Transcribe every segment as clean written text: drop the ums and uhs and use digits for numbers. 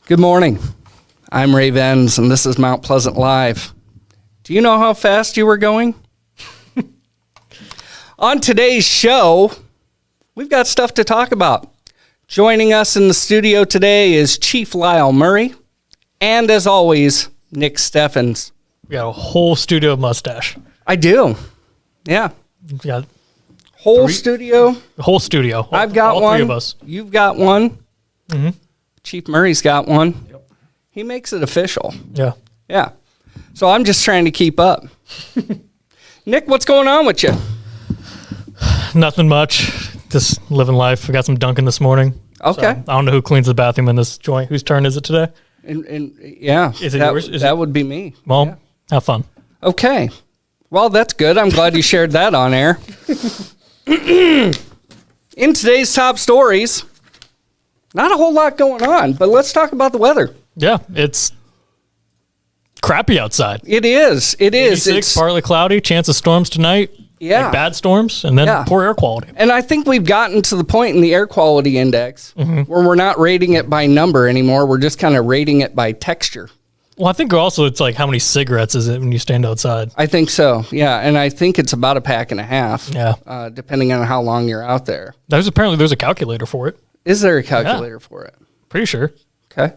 Good morning. I'm Ray Vens, and this is Mount Pleasant Live. Do you know how fast you were going? On today's show, we've got stuff to talk about. Joining us in the studio today is Chief Lyle Murray, and as always, Nick Steffens. We got a whole studio mustache. I do. Yeah. We got Whole studio. the whole studio. I've got all one. three of us. You've got one. Mm-hmm. Chief Murray's got one. Yep. He makes it official. Yeah. Yeah. So I'm just trying to keep up. Nick, what's going on with you? Nothing much. Just living life. We got some dunking this morning. Okay. So, I don't know who cleans the bathroom in this joint. Whose turn is it today? And yeah. Is it that, yours? That would be me. Well, Yeah. have fun. Okay. Well, that's good. I'm glad you shared that on air. In today's top stories, not a whole lot going on, but let's talk about the weather. Yeah, it's crappy outside. It is. It is. 86, It's partly cloudy, chance of storms tonight. Yeah. Like bad storms, and then Yeah. poor air quality. And I think we've gotten to the point in the air quality index where we're not rating it by number anymore. We're just kind of rating it by texture. Well, I think also it's like how many cigarettes is it when you stand outside? I think so. Yeah. And I think it's about a pack and a half. Yeah. Depending on how long you're out there. There's a calculator for it. Is there a calculator for it? Pretty sure. Okay.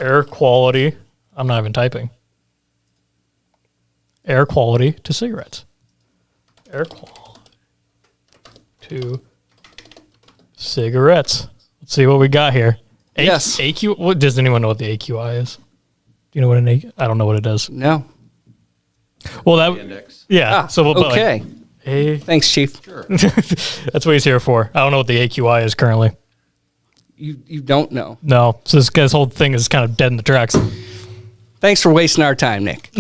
Air quality. I'm not even typing. Air quality to cigarettes. Air quality to cigarettes. Let's see what we got here. Yes. AQ. What does anyone know what the AQI is? Do you know what an AQ? I don't know what it is. No. Well, that Index. yeah. Ah, so we'll put okay. like A. Thanks, Chief. Sure. That's what he's here for. I don't know what the AQI is currently. You don't know. No. So this whole thing is kind of dead in the tracks. Thanks for wasting our time, Nick.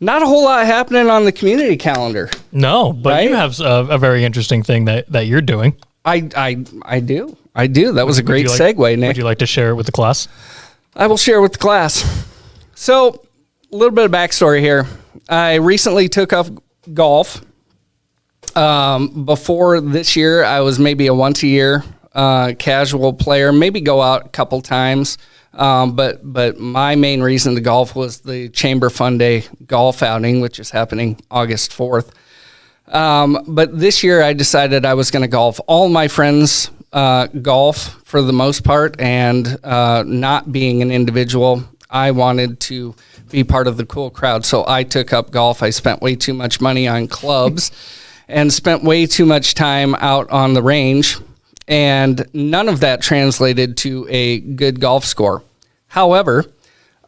Not a whole lot happening on the community calendar. No, but Right? you have a very interesting thing that you're doing. I do. I do. That was a great segue, Nick. Would you like to share it with the class? I will share with the class. So, a little bit of backstory here. I recently took up golf. Before this year, I was maybe a once-a-year casual player, maybe go out a couple times. But my main reason to golf was the Chamber Fun Day golf outing, which is happening August 4th. But this year, I decided I was going to golf. All my friends golf for the most part, and not being an individual, I wanted to be part of the cool crowd. So I took up golf. I spent way too much money on clubs and spent way too much time out on the range. And none of that translated to a good golf score. However,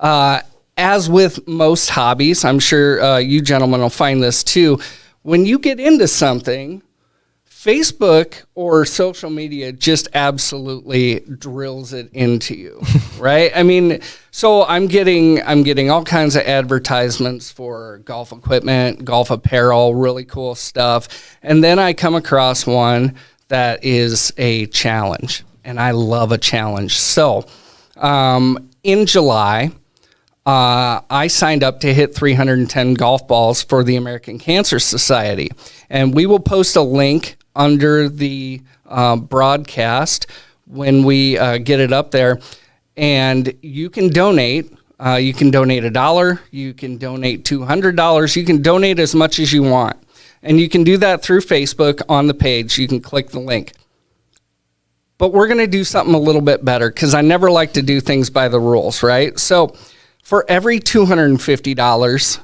as with most hobbies, I'm sure you gentlemen will find this too, when you get into something, Facebook or social media just absolutely drills it into you, right? I mean, so I'm getting all kinds of advertisements for golf equipment, golf apparel, really cool stuff. And then I come across one that is a challenge, and I love a challenge. So in July, I signed up to hit 310 golf balls for the American Cancer Society. And we will post a link under the broadcast when we get it up there. And you can donate. You can donate $1. You can donate $200. You can donate as much as you want. And you can do that through Facebook on the page. You can click the link. But we're going to do something a little bit better because I never like to do things by the rules, right? So for every $250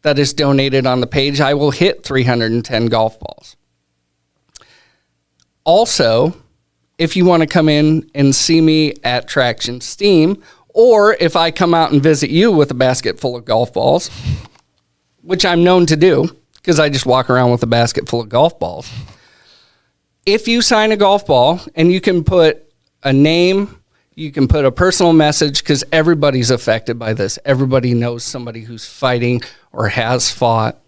that is donated on the page, I will hit 310 golf balls. Also, if you want to come in and see me at Traction Steam, or if I come out and visit you with a basket full of golf balls, which I'm known to do because I just walk around with a basket full of golf balls. If you sign a golf ball, and you can put a name, you can put a personal message, because everybody's affected by this. Everybody knows somebody who's fighting or has fought.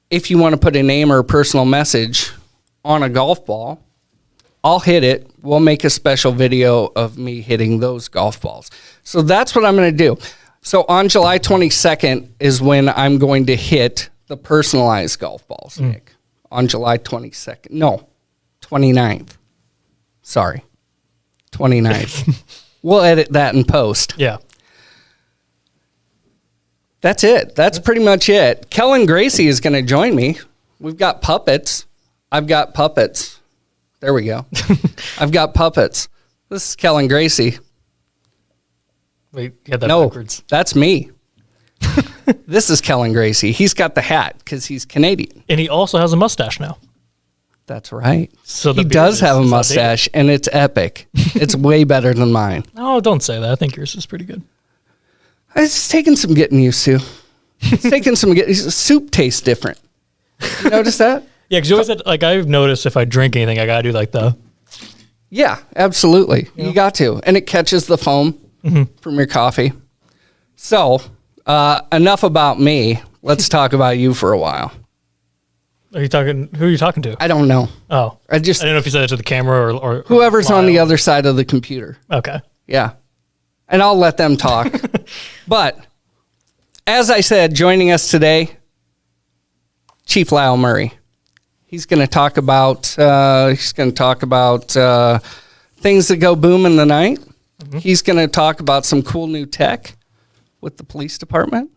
If you want to put a name or a personal message on a golf ball, I'll hit it. We'll make a special video of me hitting those golf balls. So that's what I'm going to do. So on July 22nd is when I'm going to hit the personalized golf balls, Nick. On July 22nd. No, 29th. Sorry. 29th. We'll edit that in post. Yeah. That's it. That's pretty much it. Kellen Gracie is going to join me. We've got puppets. I've got puppets. There we go. I've got puppets. This is Kellen Gracie. Wait, you had that No, backwards. that's me. This is Kellen Gracie. He's got the hat because he's Canadian. And he also has a mustache now. That's right. So the he beard does have a is mustache, and it's epic. It's way better than mine. No, don't say that. I think yours is pretty good. It's taking some getting used to. It's taking some soup tastes different. You notice that? Yeah, because you always had, like, I've noticed if I drink anything, I gotta do like the. Yeah, absolutely. You got to, and it catches the foam from your coffee. So, enough about me. Let's talk about you for a while. Are you talking? Who are you talking to? I don't know. Oh, I I didn't know if you said it to the camera or whoever's on the Lyle. other side of the computer. Okay. Yeah. And I'll let them talk. But as I said, joining us today, Chief Lyle Murray. He's going to talk about things that go boom in the night. He's going to talk about some cool new tech with the police department.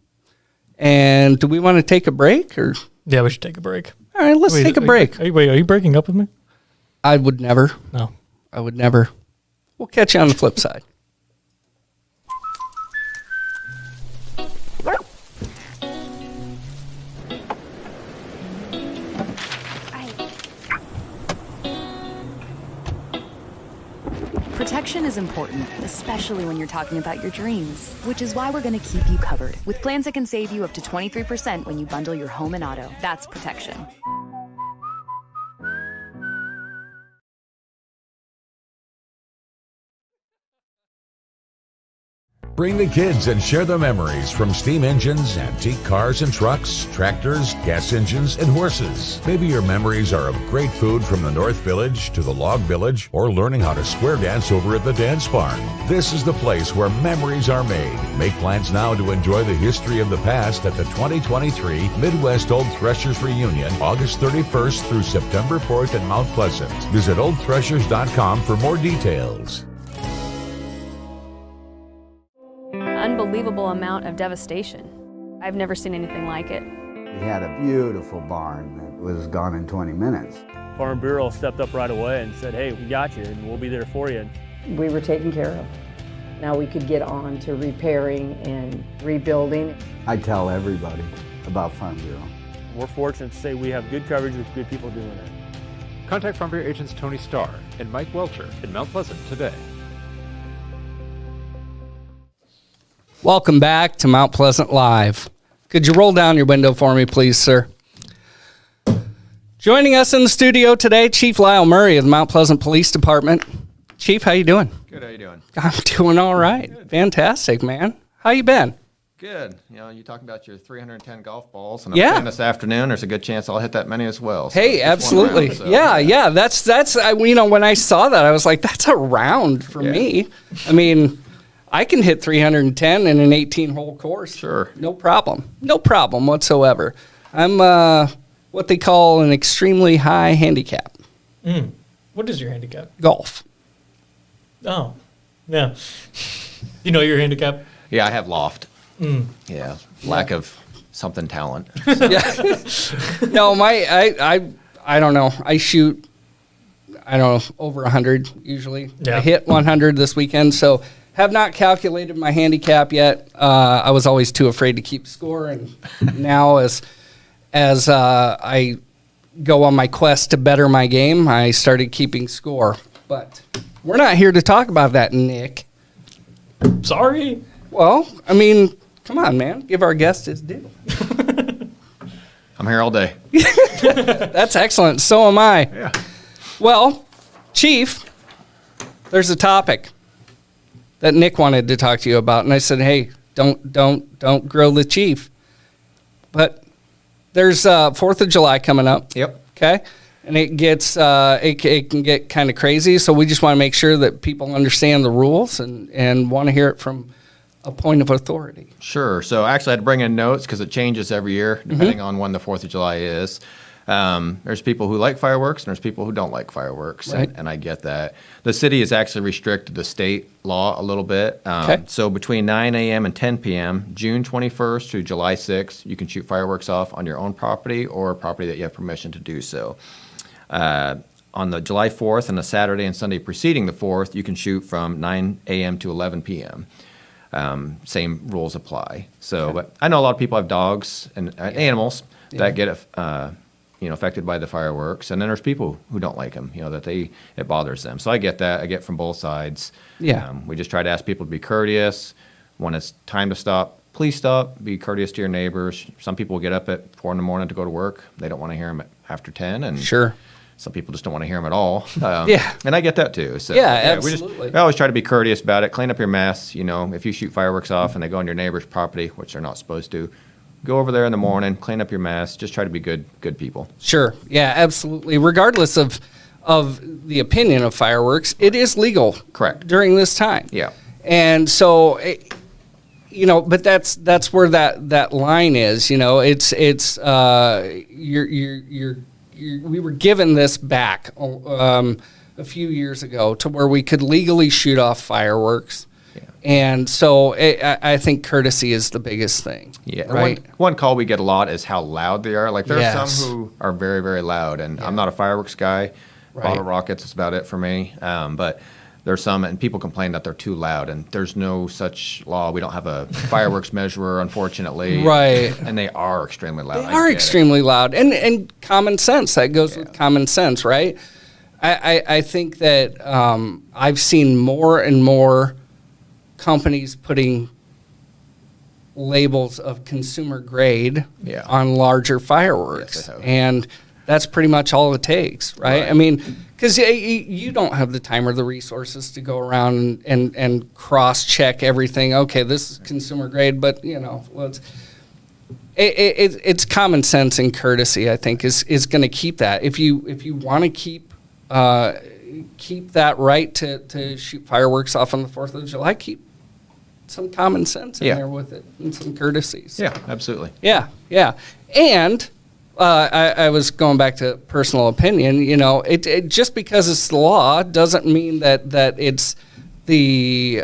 And do we want to take a break or? Yeah, we should take a break. All right, let's take a break. Are you breaking up with me? I would never. No. I would never. We'll catch you on the flip side. Protection is important, especially when you're talking about your dreams, which is why we're going to keep you covered with plans that can save you up to 23% when you bundle your home and auto. That's protection. Bring the kids and share the memories from steam engines, antique cars and trucks, tractors, gas engines, and horses. Maybe your memories are of great food from the North Village to the Log Village, or learning how to square dance over at the Dance Barn. This is the place where memories are made. Make plans now to enjoy the history of the past at the 2023 Midwest Old Threshers Reunion, August 31st through September 4th in Mount Pleasant. Visit oldthreshers.com for more details. Unbelievable amount of devastation. I've never seen anything like it. We had a beautiful barn that was gone in 20 minutes. Farm Bureau stepped up right away and said, hey, we got you and we'll be there for you. We were taken care of. Now we could get on to repairing and rebuilding. I tell everybody about Farm Bureau. We're fortunate to say we have good coverage with good people doing it. Contact Farm Bureau agents Tony Starr and Mike Welcher in Mount Pleasant today. Welcome back to Mount Pleasant Live. Could you roll down your window for me, please, sir? Joining us in the studio today, Chief Lyle Murray of the Mount Pleasant Police Department. Chief, how you doing? Good, how you doing? I'm doing all right. Good. Fantastic, man. How you been? Good. You know, you talking about your 310 golf balls, and I'm Yeah. playing this afternoon. There's a good chance I'll hit that many as well. So Hey, just one absolutely. round, so, Yeah. That's. When I saw that, I was like, that's a round for me. I mean, I can hit 310 in an 18-hole course. Sure. No problem. No problem whatsoever. I'm what they call an extremely high handicap. What is your handicap? Golf. Oh, yeah. You know your handicap? Yeah, I have loft. Yeah, lack of something talent. Yeah. No, I don't know. I shoot, over 100 usually. Yeah. I hit 100 this weekend, so have not calculated my handicap yet. I was always too afraid to keep score, and now as I go on my quest to better my game, I started keeping score. But we're not here to talk about that, Nick. Sorry. Well, I mean, come on, man. Give our guest his due. I'm here all day. That's excellent. So am I. Yeah. Well, Chief, there's a topic that Nick wanted to talk to you about, and I said, "Hey, don't grill the chief." But there's 4th of July coming up. Yep. Okay, and it gets it can get kind of crazy. So we just want to make sure that people understand the rules and want to hear it from a point of authority. Sure. So actually, I had to bring in notes because it changes every year depending on when the 4th of July is. There's people who like fireworks and there's people who don't like fireworks, Right. and I get that. The city has actually restricted the state law a little bit. Okay. So between 9 a.m. and 10 p.m., June 21st through July 6th, you can shoot fireworks off on your own property or property that you have permission to do so. On the July 4th and the Saturday and Sunday preceding the 4th, you can shoot from 9 a.m. to 11 p.m. Same rules apply. So, but I know a lot of people have dogs and animals that get affected by the fireworks, and then there's people who don't like them. That it bothers them. So I get that. I get from both sides. Yeah. We just try to ask people to be courteous. When it's time to stop, please stop. Be courteous to your neighbors. Some people get up at 4 in the morning to go to work. They don't want to hear them after 10, and Sure. some people just don't want to hear them at all. Yeah. And I get that too. So, absolutely. We always try to be courteous about it. Clean up your mess. If you shoot fireworks off and they go on your neighbor's property, which they're not supposed to, go over there in the morning, clean up your mess. Just try to be good people. Sure. Yeah, absolutely. Regardless of the opinion of fireworks, it is legal. Correct. During this time. Yeah. And so, but that's where that line is. We were given this back a few years ago to where we could legally shoot off fireworks. Yeah. And so I think courtesy is the biggest thing. Yeah. Right. One call we get a lot is how loud they are. Like there are Yes. some who are very, very loud, and I'm not a fireworks guy. Right. Bottle rockets is about it for me. But there's some, and people complain that they're too loud, and there's no such law. We don't have a fireworks measurer, unfortunately. Right. And they are extremely loud. They are extremely loud. And common sense, that goes with common sense, right? I think that I've seen more and more companies putting labels of consumer grade on larger fireworks. Yes, they have. And that's pretty much all it takes, right? I mean, because you don't have the time or the resources to go around and cross-check everything. Okay, this is consumer grade, but, it's common sense and courtesy, I think, is going to keep that. If you want to keep that right to shoot fireworks off on the 4th of July, keep some common sense in there with it and some courtesies. Yeah, absolutely. Yeah. And I was going back to personal opinion. It just because it's the law doesn't mean that it's the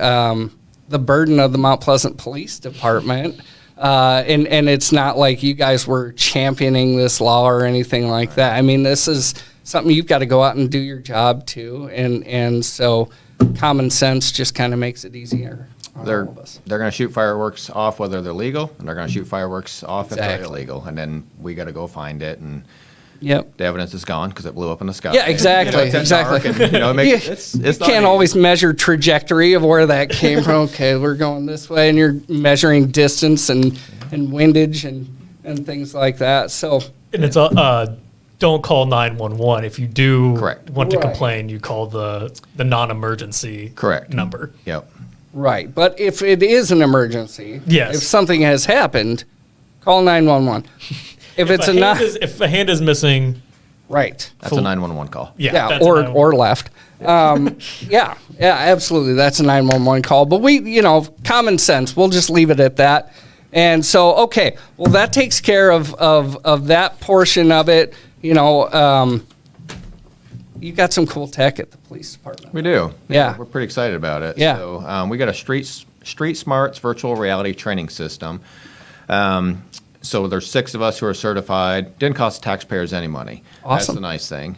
burden of the Mount Pleasant Police Department. And it's not like you guys were championing this law or anything like that. I mean, this is something you've got to go out and do your job too. And so common sense just kind of makes it easier. They're going to shoot fireworks off whether they're legal, and they're going to shoot fireworks off if they're illegal. And then we got to go find it, and the evidence is gone because it blew up in the sky. Yeah, exactly. Exactly. You can't always measure trajectory of where that came from. Okay, we're going this way, and you're measuring distance and windage and things like that. So, and it's don't call 911 if you do want to Right. complain. You call the non-emergency number. Yep. Right, but if it is an emergency, Yes. if something has happened, call 911. If it's if a hand is missing, right, that's a 911 call. Yeah, or left. Yeah, absolutely. That's a 911 call. But we, common sense. We'll just leave it at that. And so, okay, well, that takes care of that portion of it. You got some cool tech at the police department. We do. Yeah. We're pretty excited about it. Yeah. So we got a Street Smarts virtual reality training system. So there's 6 of us who are certified. Didn't cost taxpayers any money. Awesome. That's the nice thing.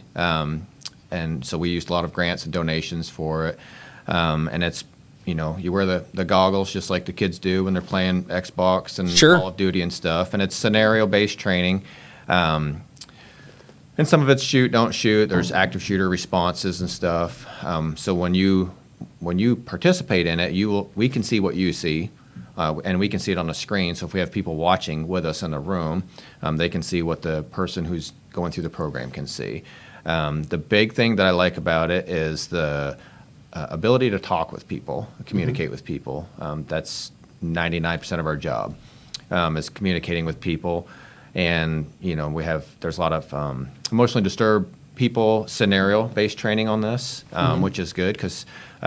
And so we used a lot of grants and donations for it. And it's, you wear the goggles just like the kids do when they're playing Xbox and Call of Duty and stuff. And it's scenario-based training. And some of it's shoot, don't shoot. There's active shooter responses and stuff. So when you participate in it, we can see what you see, and we can see it on the screen. So if we have people watching with us in the room, they can see what the person who's going through the program can see. The big thing that I like about it is the ability to talk with people, communicate with people. That's 99% of our job, is communicating with people. And, there's a lot of emotionally disturbed people scenario-based training on this, which is good because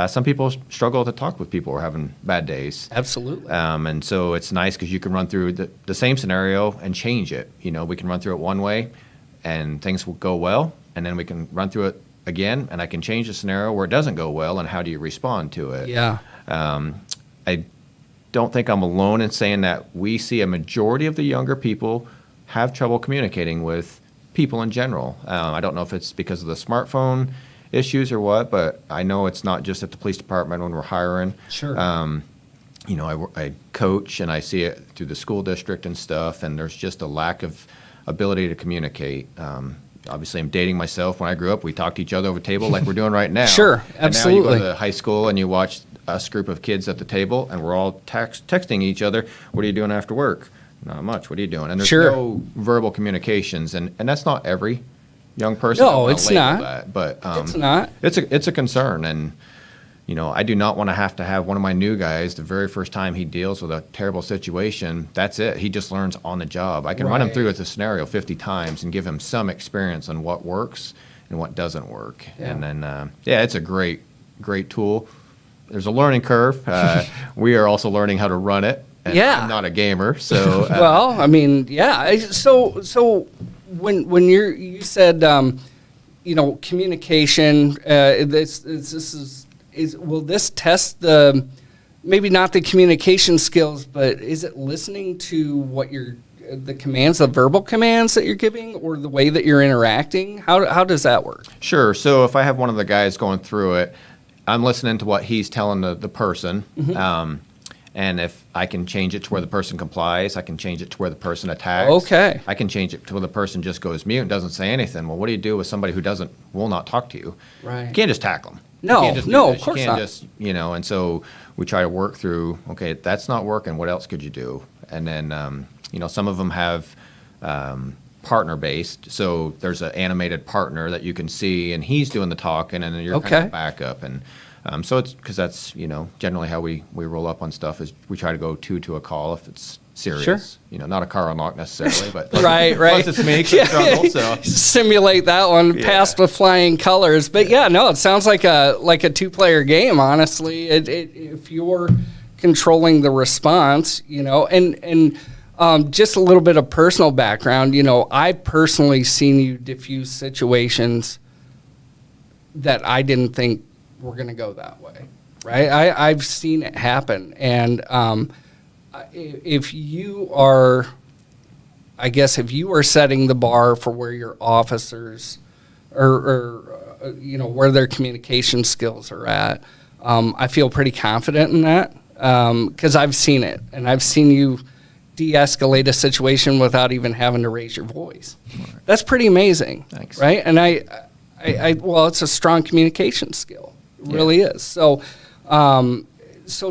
some people struggle to talk with people who are having bad days. Absolutely. And so it's nice because you can run through the same scenario and change it. We can run through it one way and things will go well, and then we can run through it again, and I can change the scenario where it doesn't go well, and how do you respond to it? Yeah. I don't think I'm alone in saying that we see a majority of the younger people have trouble communicating with people in general. I don't know if it's because of the smartphone issues or what, but I know it's not just at the police department when we're hiring. Sure. I coach and I see it through the school district and stuff, and there's just a lack of ability to communicate. Obviously, I'm dating myself. When I grew up, we talked to each other over the table like we're doing right now. Sure, absolutely. And now you go to high school and you watch us group of kids at the table, and we're all texting each other, what are you doing after work? Not much. What are you doing? And there's no verbal communications, and that's not every young person. No, it's not. That, but it's not. It's a concern, and I do not want to have one of my new guys the very first time he deals with a terrible situation. That's it. He just learns on the job. I can run him through with the scenario 50 times and give him some experience on what works and what doesn't work. Yeah. And then it's a great tool. There's a learning curve. We are also learning how to run it. And I'm not a gamer, so. Well, I mean, yeah. So when you said, communication. Will this test maybe not the communication skills, but is it listening to what the commands, the verbal commands that you're giving, or the way that you're interacting? How does that work? Sure. So if I have one of the guys going through it, I'm listening to what he's telling the person. Mm-hmm. And if I can change it to where the person complies, I can change it to where the person attacks. Okay. I can change it to where the person just goes mute and doesn't say anything. Well, what do you do with somebody who will not talk to you? Right. You can't just tackle them. No, of course you can't not. Just, and so we try to work through, okay, that's not working. What else could you do? And then, some of them have partner-based. So there's an animated partner that you can see, and he's doing the talking, and then you're kind of backup. And so it's because that's, generally how we roll up on stuff is we try to go two to a call if it's serious. Sure. Not a car unlock necessarily, but right. Plus it's me, struggle, so. Simulate that one, passed with flying colors. But it sounds like a 2-player game, honestly. If you're controlling the response, and just a little bit of personal background, I've personally seen you diffuse situations that I didn't think were going to go that way, right? I've seen it happen, and if you are setting the bar for where your officers or where their communication skills are at, I feel pretty confident in that because I've seen it, and I've seen you de-escalate a situation without even having to raise your voice. Right. That's pretty amazing. Thanks. Right? And it's a strong communication skill. It really is. So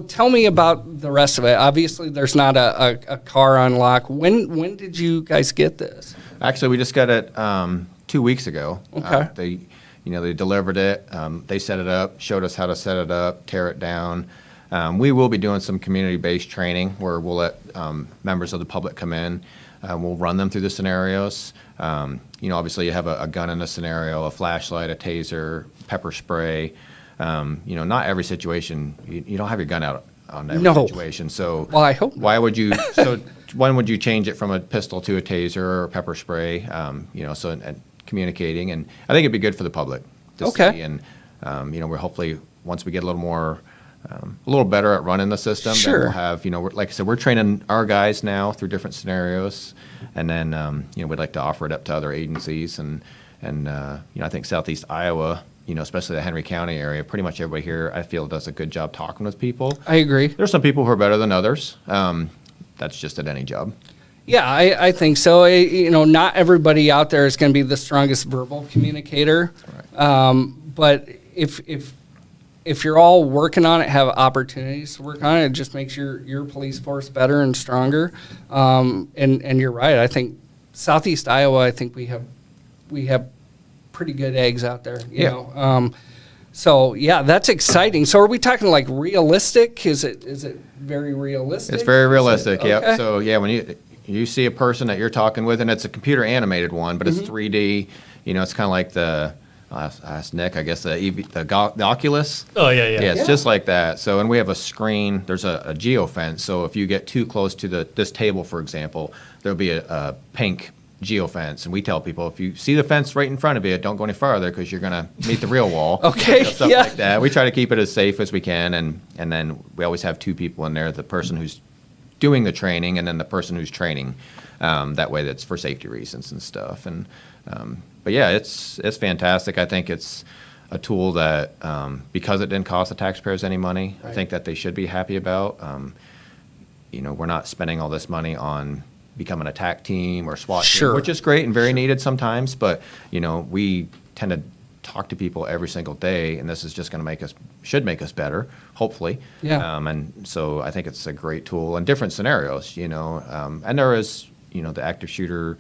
tell me about the rest of it. Obviously, there's not a car unlock. When did you guys get this? Actually, we just got it 2 weeks ago. Okay. They delivered it. They set it up, showed us how to set it up, tear it down. We will be doing some community-based training where we'll let members of the public come in. We'll run them through the scenarios. Obviously, you have a gun in a scenario, a flashlight, a taser, pepper spray. Not every situation, you don't have your gun out on every situation. So, well, I hope not. Why would you? So, when would you change it from a pistol to a taser or a pepper spray? And communicating, and I think it'd be good for the public to see. And we're hopefully once we get a little more. A little better at running the system. Sure. Then we'll have, like I said, we're training our guys now through different scenarios, and then we'd like to offer it up to other agencies, and I think Southeast Iowa, especially the Henry County area, pretty much everybody here I feel does a good job talking with people. I agree. There's some people who are better than others. That's just at any job. Yeah, I think so. Not everybody out there is going to be the strongest verbal communicator, but if you're all working on it, have opportunities to work on it, it just makes your police force better and stronger. And you're right. I think Southeast Iowa, I think we have pretty good eggs out there. You know? So that's exciting. So are we talking like realistic? Is it very realistic? It's very realistic. Okay. Yep. So when you see a person that you're talking with, and it's a computer animated one, but it's 3D. It's kind of like the. I'll ask Nick, I guess, the Oculus. Oh, yeah. Yeah, it's just like that. So, and we have a screen. There's a geofence. So if you get too close to this table, for example, there'll be a pink geofence, and we tell people if you see the fence right in front of you, don't go any farther because you're going to meet the real wall. Okay, Stuff yeah. like that. We try to keep it as safe as we can, and then we always have 2 people in there: the person who's doing the training, and then the person who's training. That way, that's for safety reasons and stuff. And but yeah, it's fantastic. I think it's a tool that because it didn't cost the taxpayers any money, I think that they should be happy about. We're not spending all this money on becoming a TAC team or SWAT Sure. team, which is great and very needed sometimes. But we tend to talk to people every single day, and this is just going to should make us better, hopefully. Yeah. And so I think it's a great tool in different scenarios. And there is the active shooter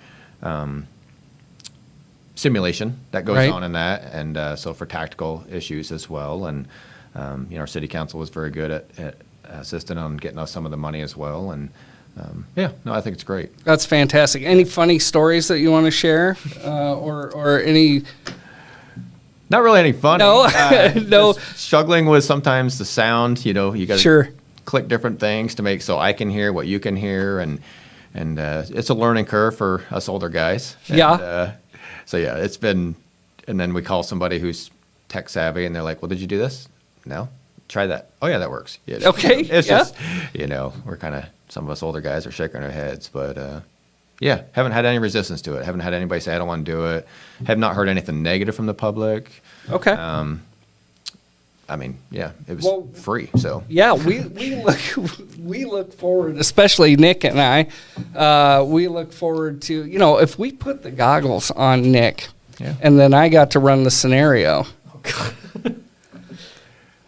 simulation that goes on in that, and so for tactical issues as well. And our city council was very good at assisting on getting us some of the money as well. And I think it's great. That's fantastic. Any funny stories that you want to share, or any? Not really any funny. No, no. Just struggling with sometimes the sound. You got to click different things to make so I can hear what you can hear, and it's a learning curve for us older guys. And, it's been, and then we call somebody who's tech savvy, and they're like, "Well, did you do this? No, try that. Oh yeah, that works." Yeah, okay, it's just we're kind of, some of us older guys are shaking our heads, but haven't had any resistance to it. Haven't had anybody say I don't want to do it. Have not heard anything negative from the public. Okay. It was free. So yeah, we look forward, especially Nick and I. We look forward to if we put the goggles on Nick, and then I got to run the scenario. Oh God.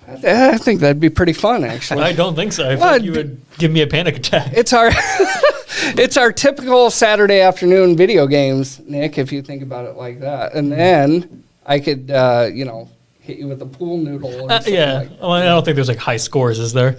I think that'd be pretty fun, actually. I don't think so. I think you would give me a panic attack. It's our typical Saturday afternoon video games, Nick, if you think about it like that. And then I could, hit you with a pool noodle or something like that. Well, I don't think there's high scores, is there?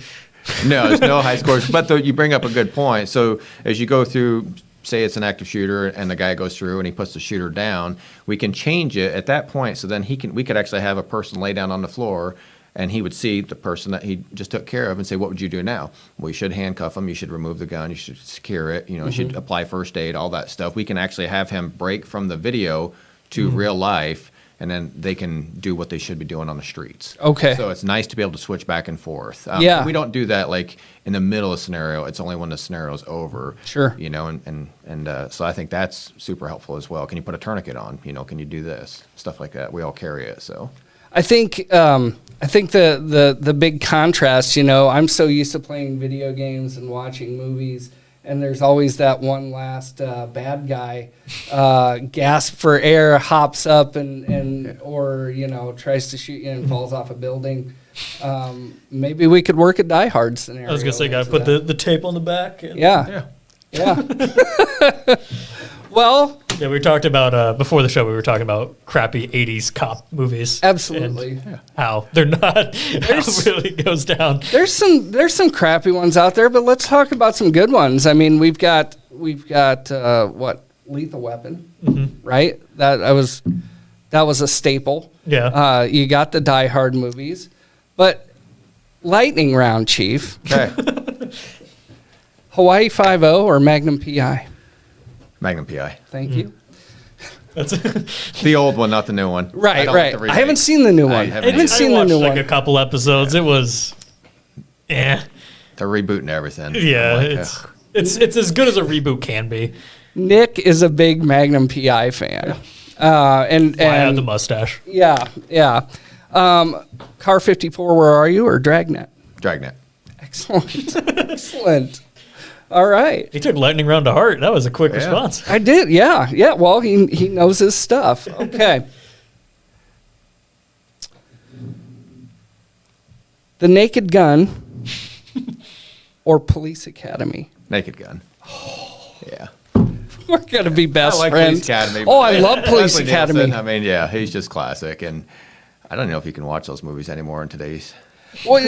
No, there's no high scores. But you bring up a good point. So as you go through, say it's an active shooter, and the guy goes through and he puts the shooter down, we can change it at that point. So then we could actually have a person lay down on the floor, and he would see the person that he just took care of and say, "What would you do now?" Well, you should handcuff him. You should remove the gun. You should secure it. You should apply first aid, all that stuff. We can actually have him break from the video to real life, and then they can do what they should be doing on the streets. Okay. So it's nice to be able to switch back and forth. Yeah. We don't do that in the middle of a scenario. It's only when the scenario's over. Sure. So I think that's super helpful as well. Can you put a tourniquet on? Can you do this? Stuff like that. We all carry it, so. I think the big contrast, I'm so used to playing video games and watching movies, and there's always that one last bad guy gasp for air, hops up or tries to shoot you and falls off a building. Maybe we could work a Die Hard scenario. I was gonna say, gotta put the tape on the back. Yeah. Well, we talked about before the show. We were talking about crappy '80s cop movies. Absolutely, and how they're not. How it really goes down. There's some crappy ones out there, but let's talk about some good ones. I mean, we've got what, Lethal Weapon, right? That was a staple. Yeah. You got the Die Hard movies, but Lightning Round, Chief. Okay. Hawaii Five-0 or Magnum PI? Magnum PI. Thank you. That's the old one, not the new one. Right. I haven't seen the new one. I haven't seen the new one. A couple episodes. It was, They're rebooting everything. Yeah, it's as good as a reboot can be. Nick is a big Magnum PI fan. And I have the mustache. Yeah. Car 54, where are you, or Dragnet? Dragnet. Excellent. All right. He took Lightning Round to heart. That was a quick response. I did, yeah. Well, he knows his stuff. Okay. The Naked Gun or Police Academy? Naked Gun. Yeah. We're gonna be best friends. Police Academy. I love Police Academy. Nielsen, he's just classic, and I don't know if you can watch those movies anymore in today's. Well,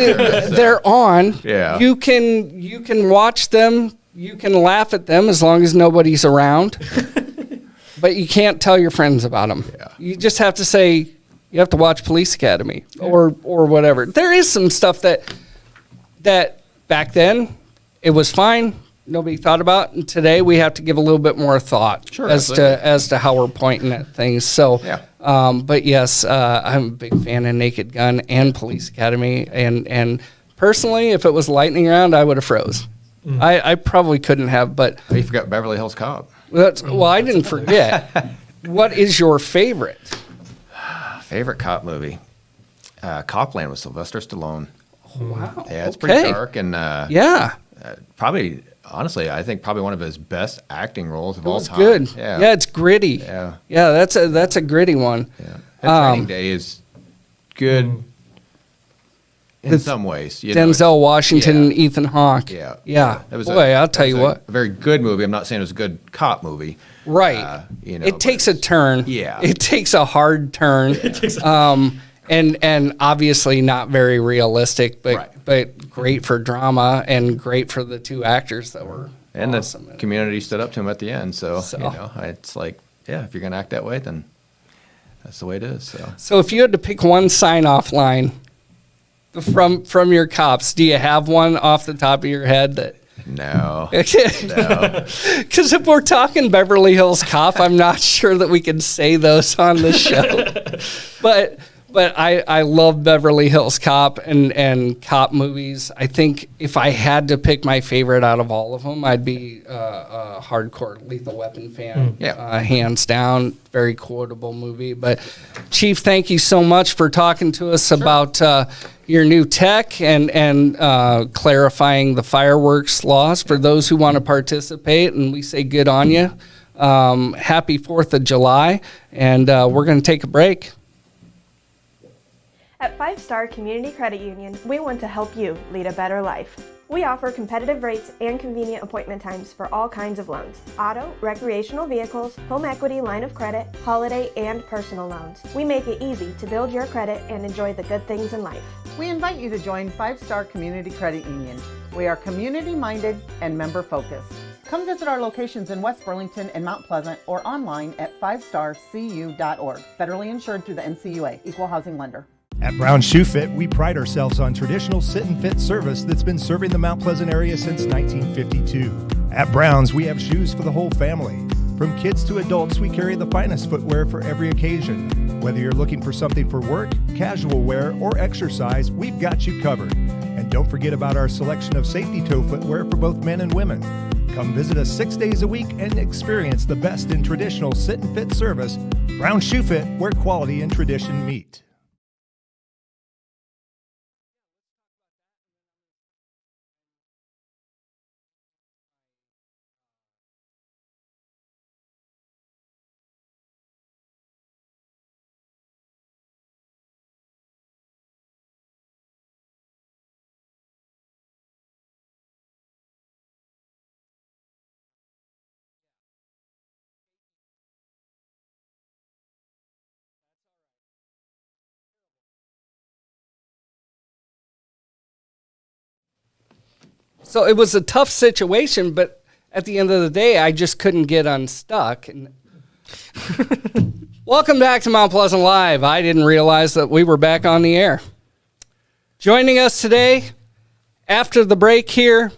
they're on. Yeah. You can watch them. You can laugh at them as long as nobody's around. But you can't tell your friends about them. Yeah. You just have to say you have to watch Police Academy or whatever. There is some stuff that back then it was fine. nobody thought about. And today we have to give a little bit more thought as to how we're pointing at things. So, but yes, I'm a big fan of Naked Gun and Police Academy. And personally, if it was lightning round, I would have froze. I probably couldn't have, but You forgot Beverly Hills Cop. well, I didn't forget. What is your favorite? Favorite cop movie? Copland with Sylvester Stallone. Oh, wow. Yeah, it's pretty dark and probably, honestly, I think probably one of his best acting roles of all time. Good. Yeah, it's gritty. Yeah, that's a gritty one. Yeah, and Training Day is good in some ways. Denzel Washington, Ethan Hawke. Yeah. That was I'll tell you what, a very good movie. I'm not saying it was a good cop movie. Right. It takes a turn. Yeah. It takes a hard turn. And obviously not very realistic, but great for drama and great for the two actors that were awesome. The community stood up to him at the end. So. It's like, if you're going to act that way, then that's the way it is. So if you had to pick one sign-off line from your cops, do you have one off the top of your head that? No. Because if we're talking Beverly Hills Cop, I'm not sure that we can say those on the show. But I love Beverly Hills Cop and cop movies. I think if I had to pick my favorite out of all of them, I'd be a hardcore Lethal Weapon fan. Hands down. Very quotable movie. But Chief, thank you so much for talking to us about your new tech and clarifying the fireworks laws for those who want to participate. And we say good on you. Happy 4th of July. And we're going to take a break. At 5 Star Community Credit Union, we want to help you lead a better life. We offer competitive rates and convenient appointment times for all kinds of loans: auto, recreational vehicles, home equity, line of credit, holiday, and personal loans. We make it easy to build your credit and enjoy the good things in life. We invite you to join 5 Star Community Credit Union. We are community-minded and member-focused. Come visit our locations in West Burlington and Mount Pleasant or online at 5starcu.org. Federally insured through the NCUA, Equal Housing Lender. At Brown Shoe Fit, we pride ourselves on traditional sit and fit service that's been serving the Mount Pleasant area since 1952. At Brown's, we have shoes for the whole family. From kids to adults, we carry the finest footwear for every occasion. Whether you're looking for something for work, casual wear, or exercise, we've got you covered. And don't forget about our selection of safety toe footwear for both men and women. Come visit us 6 days a week and experience the best in traditional sit and fit service. Brown Shoe Fit, where quality and tradition meet. So it was a tough situation, but at the end of the day, I just couldn't get unstuck. And welcome back to Mount Pleasant Live. I didn't realize that we were back on the air. Joining us today, after the break here,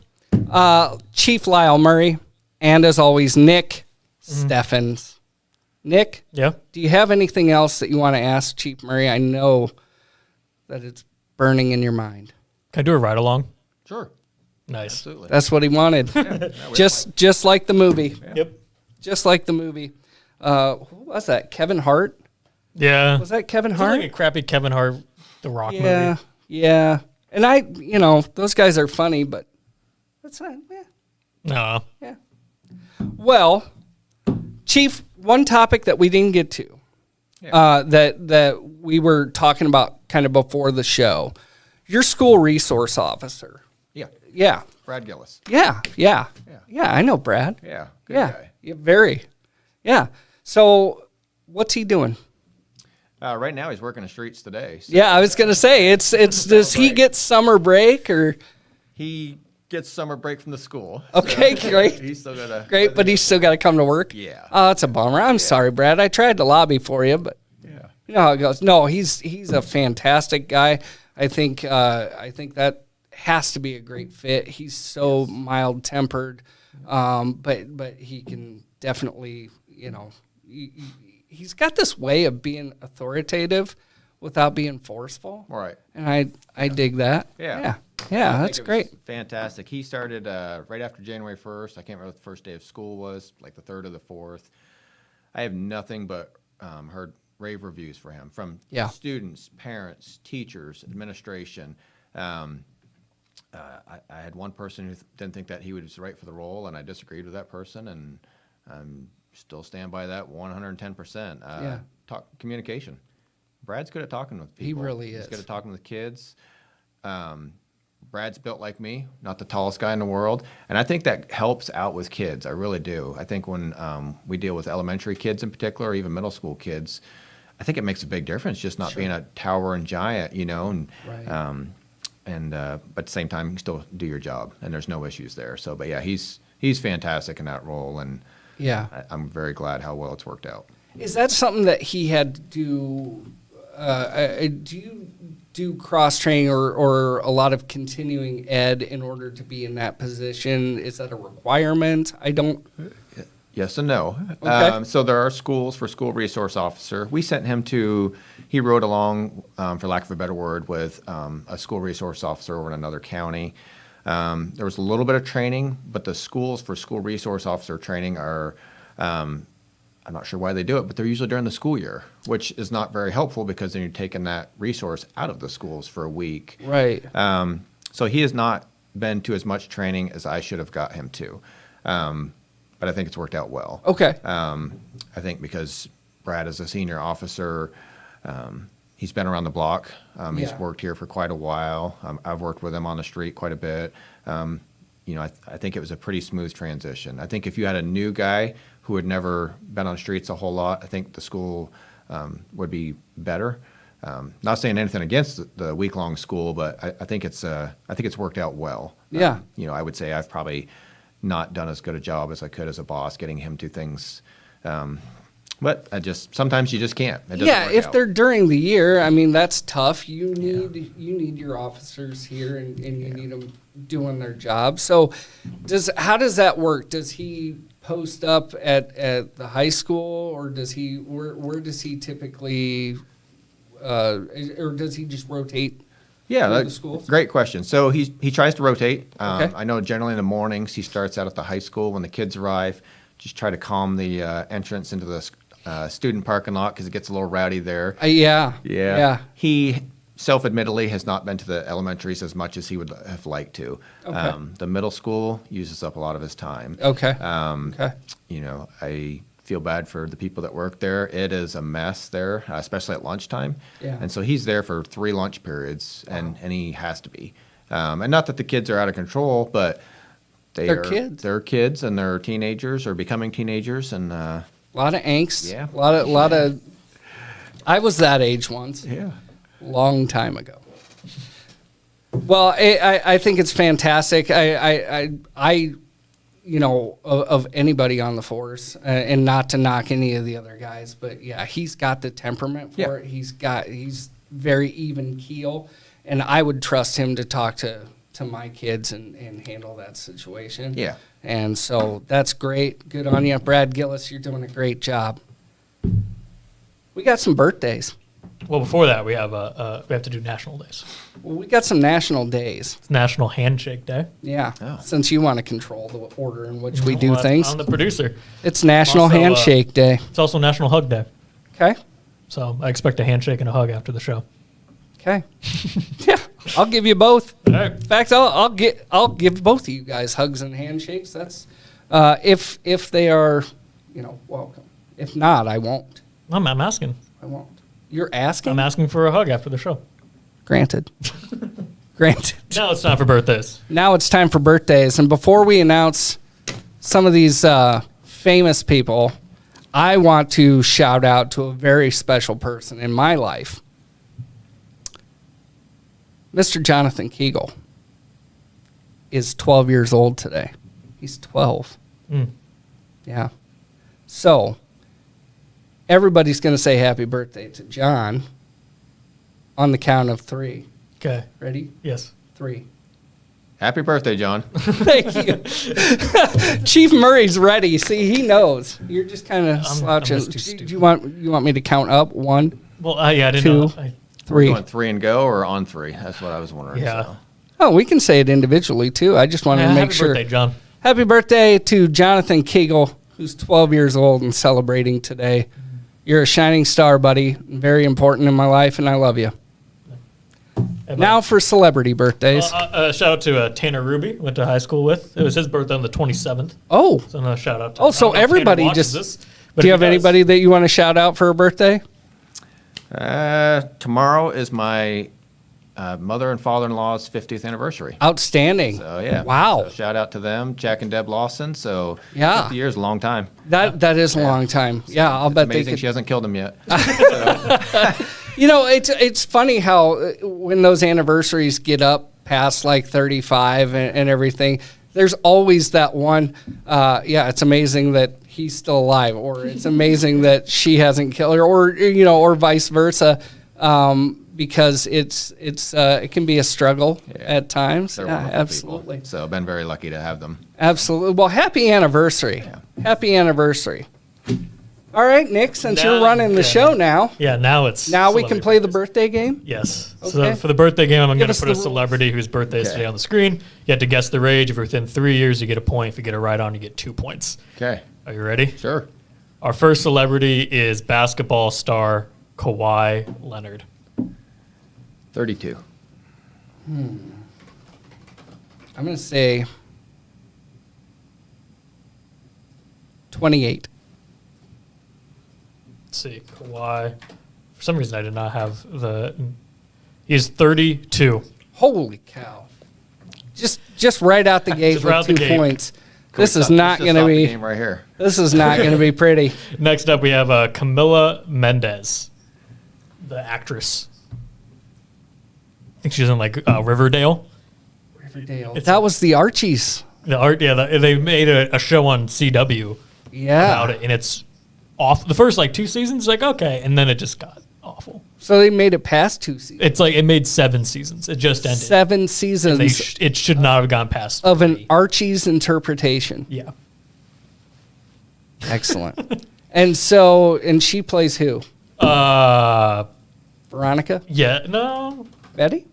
Chief Lyle Murray, and as always, Nick Steffens. Nick? Yeah? Do you have anything else that you want to ask Chief Murray? I know that it's burning in your mind. Can I do a ride-along? Sure. Nice. Absolutely. That's what he wanted. Just like the movie. Yeah. Yep. Just like the movie. Who was that? Kevin Hart? Yeah. Was that Kevin Hart? Like a crappy Kevin Hart, The Rock movie. Yeah. And those guys are funny, but that's not, No. Yeah. Well, Chief, one topic that we didn't get to, that we were talking about kind of before the show, your school resource officer. Yeah. Brad Gillis. Yeah, I know Brad. Yeah. Good guy. Yeah, very. Yeah. So what's he doing? Right now he's working the streets today. So. Yeah, I was going to say, does he get summer break or? He gets summer break from the school. Okay, so great. He's still got to. Great, but he's still got to come to work? Yeah. Oh, that's a bummer. I'm sorry, Brad. I tried to lobby for you, but you know how it goes. No, he's a fantastic guy. I think that has to be a great fit. He's so mild-tempered, But he can definitely, he's got this way of being authoritative without being forceful. Right. And I dig that. Yeah. Yeah, I that's think it was great. Fantastic. He started right after January 1st. I can't remember what the first day of school was, like the 3rd or the 4th. I have nothing but heard rave reviews for him from students, parents, teachers, administration. I had one person who didn't think that he was right for the role, and I disagreed with that person, and still stand by that 110%. Communication. Brad's good at talking with people. He really is. He's good at talking with kids. Brad's built like me, not the tallest guy in the world, and I think that helps out with kids. I really do. I think when we deal with elementary kids in particular, or even middle school kids, I think it makes a big difference just not being a towering giant, and but at the same time, you can still do your job, and there's no issues there. So, but yeah, he's fantastic in that role, and I'm very glad how well it's worked out. Is that something that he had to do? Do you do cross training or a lot of continuing ed in order to be in that position? Is that a requirement? I don't. Yes and no. Okay. So there are schools for school resource officer. We sent him to, he rode along, for lack of a better word, with a school resource officer over in another county. There was a little bit of training, but the schools for school resource officer training are, I'm not sure why they do it, but they're usually during the school year, which is not very helpful because then you're taking that resource out of the schools for a week. Right. So he has not been to as much training as I should have got him to. But I think it's worked out well. Okay. I think because Brad is a senior officer, he's been around the block. He's worked here for quite a while. I've worked with him on the street quite a bit. I think it was a pretty smooth transition. I think if you had a new guy who had never been on the streets a whole lot, I think the school would be better. Not saying anything against the week-long school, but I think it's worked out well. Yeah. I would say I've probably not done as good a job as I could as a boss getting him to things. But sometimes you just can't. It doesn't work if out. they're during the year, I mean, that's tough. You need your officers here and you need them doing their job. So how does that work? Does he post up at the high school, or does he where does he typically or does he just rotate? Yeah, the schools? Great question. So he tries to rotate. Okay. I know generally in the mornings he starts out at the high school when the kids arrive. Just try to calm the entrance into the student parking lot because it gets a little rowdy there. Yeah. He self-admittedly has not been to the elementaries as much as he would have liked to. Okay. The middle school uses up a lot of his time. Okay. I feel bad for the people that work there. It is a mess there, especially at lunchtime. Yeah. And so he's there for 3 lunch periods, and he has to be. And not that the kids are out of control, but they're kids. They're kids, and they're teenagers or becoming teenagers, and a lot of angst. Yeah. A lot of. I was that age once. Yeah. Long time ago. Well, I think it's fantastic. Of anybody on the force, and not to knock any of the other guys, but yeah, he's got the temperament for it. He's very even keel, and I would trust him to talk to my kids and handle that situation. Yeah. And so that's great. Good on you, Brad Gillis. You're doing a great job. We got some birthdays. Well, before that, we have to do national days. Well, we got some national days. It's National Handshake Day. Yeah. Oh. Since you want to control the order in which we do things. I'm the producer. It's National Also, Handshake Day. It's also National Hug Day. Okay. So I expect a handshake and a hug after the show. Okay. Yeah, I'll give you both. All right. In fact, I'll give both of you guys hugs and handshakes. That's if they are, welcome. If not, I won't. I'm asking. I won't. You're asking? I'm asking for a hug after the show. Granted. Granted. Now it's time for birthdays. Now it's time for birthdays. And before we announce some of these famous people, I want to shout out to a very special person in my life. Mr. Jonathan Kegel is 12 years old today. He's 12. Yeah. So everybody's going to say happy birthday to John on the count of 3. Okay. Ready? Yes. 3. Happy birthday, John. Thank you. Chief Murray's ready. See, he knows. You're just kind of slouching. Do you want me to count up? 1? Well, yeah, I didn't 2, know. 3. Going 3 and go or on 3? That's what I was wondering. Yeah. So. Oh, we can say it individually too. I just wanted to make sure. Happy birthday, John. Happy birthday to Jonathan Kegel, who's 12 years old and celebrating today. You're a shining star, buddy. Very important in my life, and I love you. Now for celebrity birthdays. Shout out to Tanner Ruby, went to high school with. It was his birthday on the 27th. Oh. So another shout out to Oh, so everybody just. Do you have anybody that you want to shout out for a birthday? Tomorrow is my mother and father-in-law's 50th anniversary. Outstanding. So, yeah. Wow. So shout out to them, Jack and Deb Lawson. So, yeah. 50 years is a long time. That is a long time. Yeah, I'll bet they could. She hasn't killed him yet. You know, it's funny how when those anniversaries get up past like 35 and everything, there's always that one, it's amazing that he's still alive, or it's amazing that she hasn't killed her, or vice versa, because it can be a struggle at times. They're yeah, wonderful absolutely. people. So I've been very lucky to have them. Absolutely. Well, happy anniversary. Yeah. Happy anniversary. All right, Nick, since you're running the show now. Yeah, now it's. Now we can play the birthday game? Yes. Okay. So for the birthday game, I'm going to put a celebrity whose birthday is today on the screen. You have to guess their age. If you're within 3 years, you get a point. If you get it right on, you get 2 points. Okay. Are you ready? Sure. Our first celebrity is basketball star Kawhi Leonard. 32. I'm going to say 28. Let's see, Kawhi. For some reason, I did not have the. He's 32. Holy cow! Just right out the gate with 2 points. This is not going to be. Right here. This is not going to be pretty. Next up, we have Camila Mendez, the actress. I think she's in Riverdale. Riverdale. That was the Archies. They made a show on CW. Yeah. About it, and it's off. The first 2 seasons, okay, and then it just got awful. So they made it past 2 seasons. It's it made 7 seasons. It just ended. 7 seasons. It should not have gone past 3. Of an Archie's interpretation. Yeah. Excellent. And she plays who? Veronica? Yeah. No. Betty?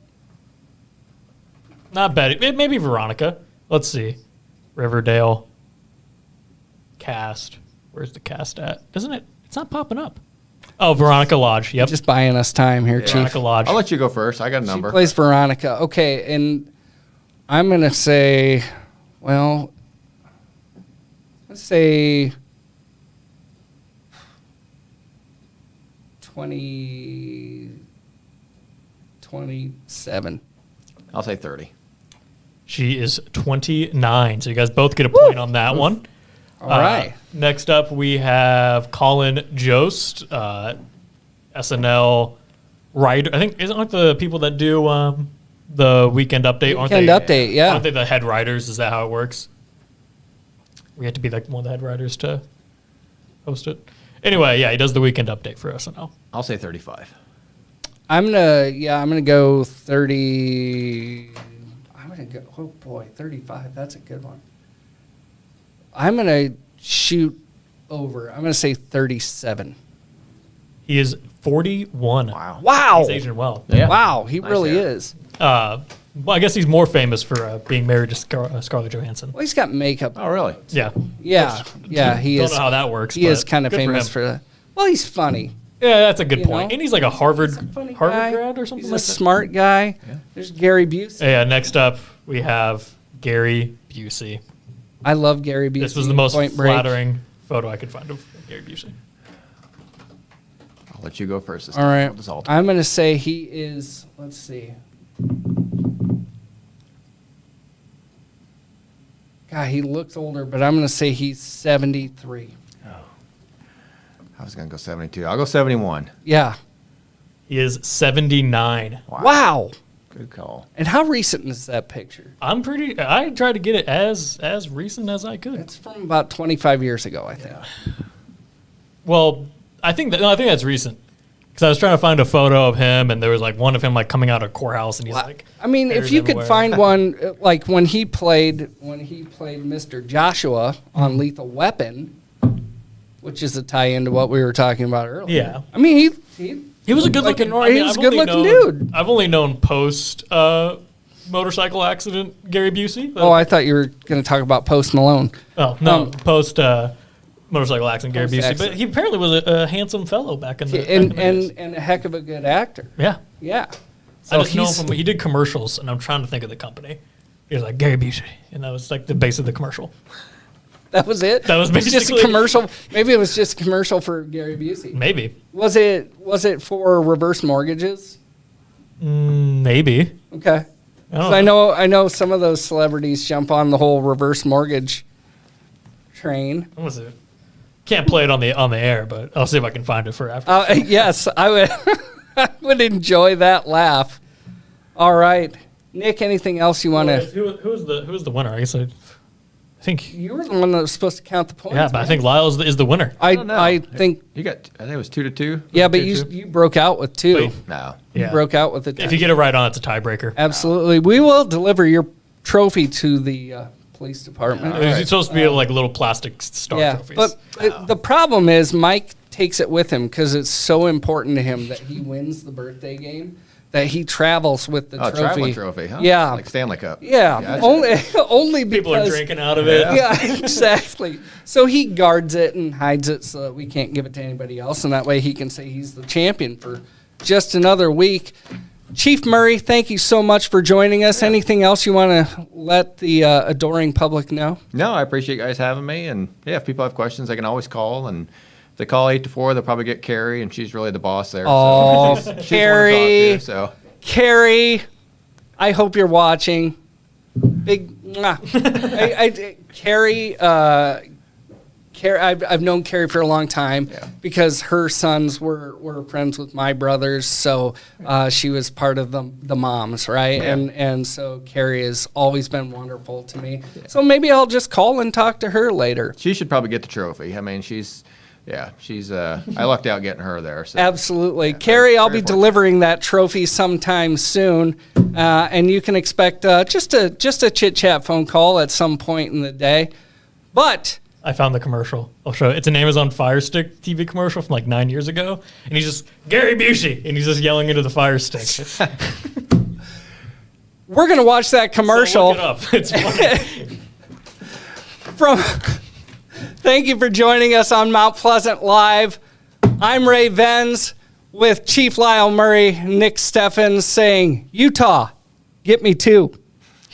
Not Betty. Maybe Veronica. Let's see. Riverdale. Cast. Where's the cast at? Isn't it? It's not popping up. Oh, Veronica Lodge. Yep. Just buying us time here, Chief. Veronica Lodge. I'll let you go first. I got a number. She plays Veronica. Okay, and I'm going to say, let's say 27. I'll say 30. She is 29. So you guys both get a point on that one. All right. Next up, we have Colin Jost, SNL writer. I think, isn't the people that do the Weekend Update? Weekend Update, yeah. Aren't they the head writers? Is that how it works? We have to be one of the head writers to host it. Anyway, yeah, he does the Weekend Update for SNL. I'll say 35. I'm gonna go 30. I'm gonna go. Oh boy, 35. That's a good one. I'm gonna shoot over. I'm gonna say 37. He is 41. Wow. He's aging well. Yeah. Wow, he really is. Well, I guess he's more famous for being married to Scarlett Johansson. Well, he's got makeup. Oh, really? Yeah. Yeah. He is. Don't know how that works. He is kind of famous for that. Well, he's funny. Yeah, that's a good point. know? And he's like a Harvard Guy. grad or something He's like a that. smart guy. Yeah. There's Gary Busey. Yeah, next up we have Gary Busey. I love Gary Busey. This was the most Point Break. flattering photo I could find of Gary Busey. I'll let you go first. All right. I'm going to say he is, let's see. God, he looks older, but I'm going to say he's 73. I was going to go 72. I'll go 71. Yeah. He is 79. Wow. Good call. And how recent is that picture? I tried to get it as recent as I could. It's from about 25 years ago, I think. Well, I think that's recent Because I was trying to find a photo of him, and there was like one of him like coming out of courthouse, and he's like. I mean, if you could find one, like when he played Mr. Joshua on Lethal Weapon, which is a tie-in to what we were talking about earlier. Yeah. I mean, he was a good-looking. He was a good-looking dude. I've only known post motorcycle accident Gary Busey. Oh, I thought you were going to talk about Post Malone. Oh no, post motorcycle accident Gary Busey. Accident. But he apparently was a handsome fellow back in the and a heck of a good actor. Yeah. Yeah. So I just know him from he did commercials, and I'm trying to think of the company. He was like Gary Busey, and that was like the base of the commercial. That was it. That was basically just a commercial. Maybe it was just a commercial for Gary Busey. Maybe. Was it for reverse mortgages? Maybe. Okay. I know some of those celebrities jump on the whole reverse mortgage train. What was it? Can't play it on the air, but I'll see if I can find it for after. Yes, I would. I would enjoy that laugh. All right, Nick. Anything else you want to? Who's the winner? I guess I think you were the one that was supposed to count the points. Yeah, but I think Lyle is the winner. I think you got. I think it was 2-2. Yeah, but you broke out with 2. Wait, no, you broke out with it. If you get it right on, it's a tiebreaker. Absolutely, we will deliver your trophy to the police department. It's supposed to be like little plastic star trophies. But the problem is Mike takes it with him because it's so important to him that he wins the birthday game that he travels with the trophy. Traveling trophy, huh? Yeah. Like Stanley Cup. Yeah. Gotcha. Only because people are drinking out of it. Yeah, exactly. So he guards it and hides it so that we can't give it to anybody else, and that way he can say he's the champion for just another week. Chief Murray, thank you so much for joining us. Anything else you want to let the adoring public know? No, I appreciate you guys having me. And yeah, if people have questions, they can always call. And if they call 8-4, they'll probably get Carrie, and she's really the boss there. Oh, so she's Carrie. So. Carrie, I hope you're watching. Big mwah. Carrie, I've known Carrie for a long time because her sons were friends with my brothers, so she was part of the moms, right? Yeah. And so Carrie has always been wonderful to me. Yeah. So maybe I'll just call and talk to her later. She should probably get the trophy. I mean, she's I lucked out getting her there. So. Absolutely. Carrie, I'll be delivering that trophy sometime soon, and you can expect just a chit-chat phone call at some point in the day. But I found the commercial. I'll show it. It's an Amazon Fire Stick TV commercial from like 9 years ago. And he's just, Gary Busey, and he's just yelling into the Fire Stick. We're going to watch that commercial. So look it up. It's funny. Thank you for joining us on Mount Pleasant Live. I'm Ray Vens with Chief Lyle Murray, Nick Steffens saying, Utah, get me 2.